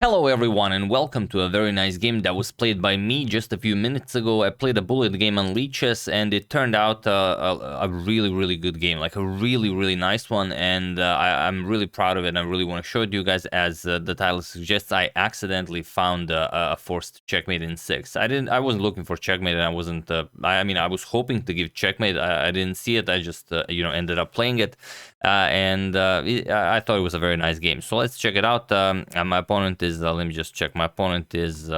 Hello everyone and welcome to a very nice game that was played by me just a few minutes ago. I played a bullet game on leeches and it turned out a really good game, like a really nice one, and I'm really proud of it and I really want to show it to you guys. As the title suggests, I accidentally found a forced checkmate in 6. I wasn't looking for checkmate, and I wasn't I was hoping to give checkmate. I didn't see it. I just ended up playing it. I thought it was a very nice game. So let's check it out. My opponent is, let me just check. My opponent is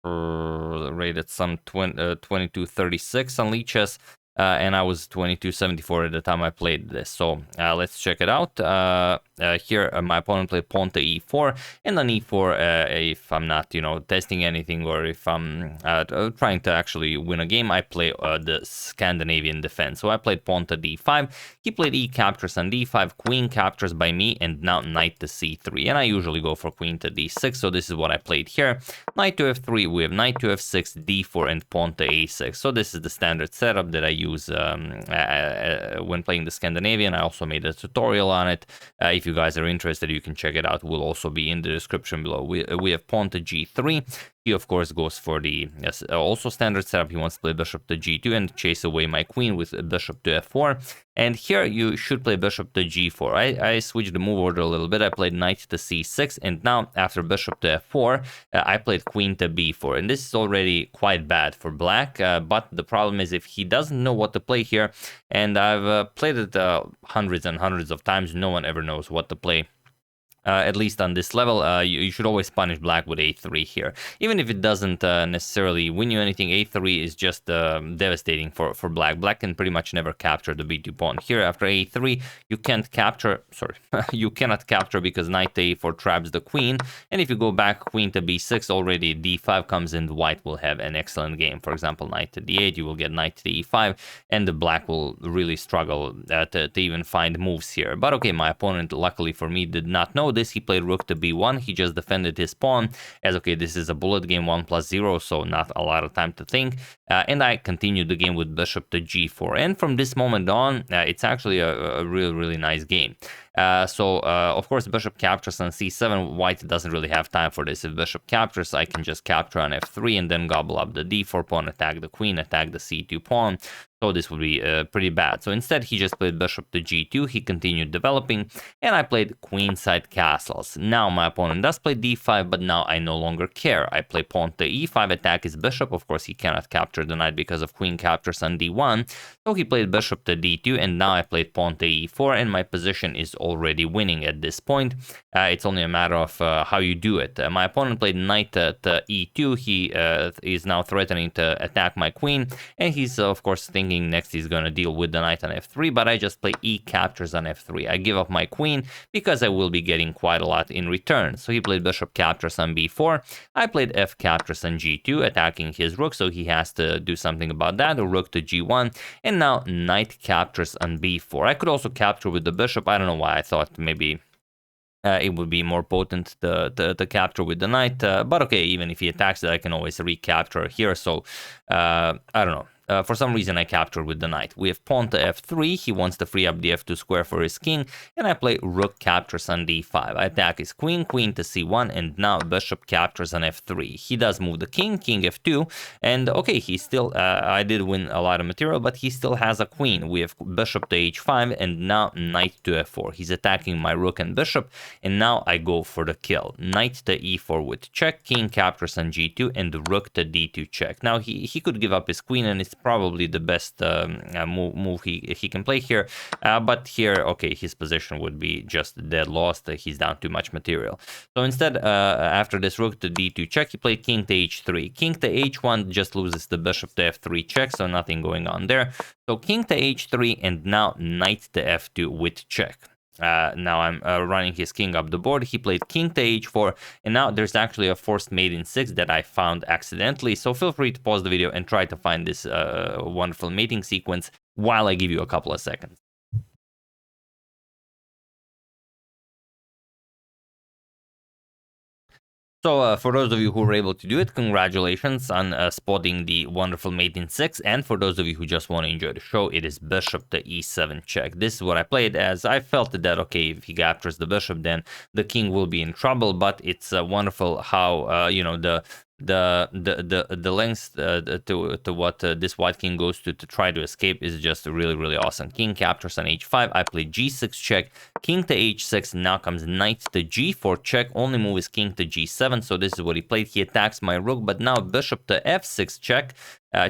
rated some 2236 on leeches. And I was 2274 at the time I played this. So let's check it out. Here, my opponent played pawn to e4, and on e4, if I'm not, testing anything, or if I'm trying to actually win a game, I play the Scandinavian defense. So I played pawn to d5. He played e captures on d5, queen captures by me, and now knight to c3. And I usually go for queen to d6, so this is what I played here. Knight to f3, we have knight to f6, d4, and pawn to a6. So this is the standard setup that I use when playing the Scandinavian. I also made a tutorial on it. If you guys are interested, you can check it out. It will also be in the description below. We have pawn to g3. He, of course, goes for the also standard setup. He wants to play bishop to g2 and chase away my queen with bishop to f4. And here you should play bishop to g4. I switched the move order a little bit. I played knight to c6, and now after bishop to f4, I played queen to b4. And this is already quite bad for black, but the problem is if he doesn't know what to play here, and I've played it hundreds and hundreds of times, no one ever knows what to play. At least on this level, you should always punish black with a3 here. Even if it doesn't necessarily win you anything, a3 is just devastating for black. Black can pretty much never capture the b2 pawn. Here, after a3, you can't capture, sorry, you cannot capture because knight to a4 traps the queen. And if you go back queen to b6, already d5 comes in, white will have an excellent game. For example, knight to d8, you will get knight to e5, and the black will really struggle to even find moves here. But okay, my opponent, luckily for me, did not know this. He played rook to b1. He just defended his pawn as, okay, this is a bullet game, 1+0, so not a lot of time to think. And I continued the game with bishop to g4. And from this moment on, it's actually a really nice game. Of course, bishop captures on c7. White doesn't really have time for this. If bishop captures, I can just capture on f3 and then gobble up the d4 pawn, attack the queen, attack the c2 pawn. So this would be pretty bad. So instead, he just played bishop to g2. He continued developing, and I played queenside castles. Now my opponent does play d5, but now I no longer care. I play pawn to e5, attack his bishop. Of course, he cannot capture the knight because of queen captures on d1. So he played bishop to d2, and now I played pawn to e4, and my position is already winning at this point. It's only a matter of how you do it. My opponent played knight to e2. He is now threatening to attack my queen, and he's, of course, thinking next he's going to deal with the knight on f3, but I just play e captures on f3. I give up my queen because I will be getting quite a lot in return. So he played bishop captures on b4. I played f captures on g2, attacking his rook, so he has to do something about that. A rook to g1, and now knight captures on b4. I could also capture with the bishop. I don't know why I thought maybe it would be more potent to capture with the knight, but okay, even if he attacks it, I can always recapture here. So I don't know. For some reason, I captured with the knight. We have pawn to f3. He wants to free up the f2 square for his king, and I play rook captures on d5. I attack his queen, queen to c1, and now bishop captures on f3. He does move the king, king f2, and okay, he still, I did win a lot of material, but he still has a queen. We have bishop to h5, and now knight to f4. He's attacking my rook and bishop, and now I go for the kill. Knight to e4 with check, king captures on g2, and rook to d2 check. Now he could give up his queen, and it's probably the best move he can play here, but here, okay, his position would be just dead lost. He's down too much material. So instead, after this rook to d2 check, he played king to h3. King to h1 just loses the bishop to f3 check, so nothing going on there. So king to h3, and now knight to f2 with check. Now I'm running his king up the board. He played king to h4, and now there's actually a forced mate in 6 that I found accidentally. So feel free to pause the video and try to find this wonderful mating sequence while I give you a couple of seconds. So for those of you who were able to do it, congratulations on spotting the wonderful mate in 6. And for those of you who just want to enjoy the show, it is bishop to e7 check. This is what I played, as I felt that, okay, if he captures the bishop, then the king will be in trouble. But it's wonderful how, you know, the lengths to what this white king goes to try to escape is just really awesome. King captures on h5. I play g6 check, king to h6. Now comes knight to g4 check. Only move is king to g7. So this is what he played. He attacks my rook, but now bishop to f6 check.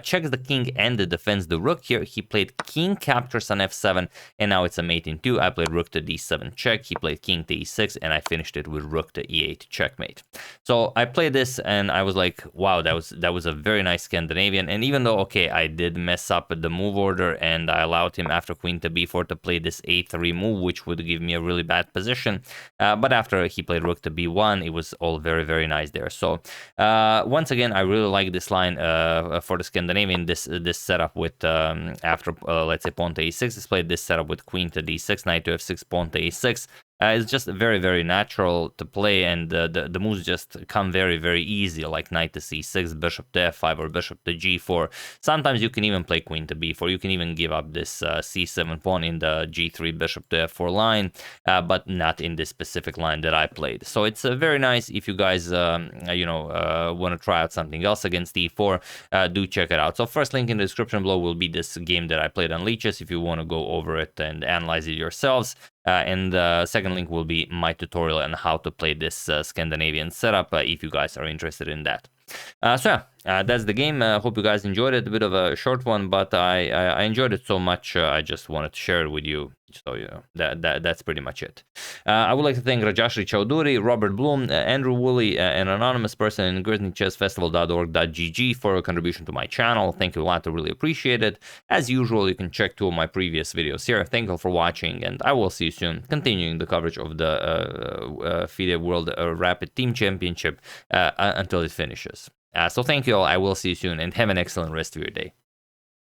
Checks the king and defends the rook. Here he played king captures on f7, and now it's a mate in 2. I played rook to d7 check. He played king to e6, and I finished it with rook to e8 checkmate. So I played this, and I was like, wow, that was a very nice Scandinavian. And even though, okay, I did mess up the move order, and I allowed him after queen to b4 to play this a3 move, which would give me a really bad position. But after he played rook to b1, it was all very nice there. So once again, I really like this line for the Scandinavian, this setup with after let's say pawn to e6 is played, this setup with queen to d6, knight to f6, pawn to e6. It's just very natural to play, and the moves just come very easy, like knight to c6, bishop to f5, or bishop to g4. Sometimes you can even play queen to b4. You can even give up this c7 pawn in the g3 bishop to f4 line, but not in this specific line that I played. So it's very nice. If you guys you know want to try out something else against e4, do check it out. So first link in the description below will be this game that I played on Leeches if you want to go over it and analyze it yourselves. And the second link will be my tutorial on how to play this Scandinavian setup if you guys are interested in that. So yeah, that's the game. Hope you guys enjoyed it. A bit of a short one, but I enjoyed it so much. I just wanted to share it with you. So you know, that's pretty much it. I would like to thank Rajashri Chowdhury, Robert Bloom, Andrew Woolley, an anonymous person in GrizzlyChessFestival.org.gg for a contribution to my channel. Thank you a lot. I really appreciate it. As usual, you can check 2 of my previous videos here. Thank you for watching, and I will see you soon, continuing the coverage of the FIDE World Rapid Team Championship until it finishes. So thank you all. I will see you soon, and have an excellent rest of your day.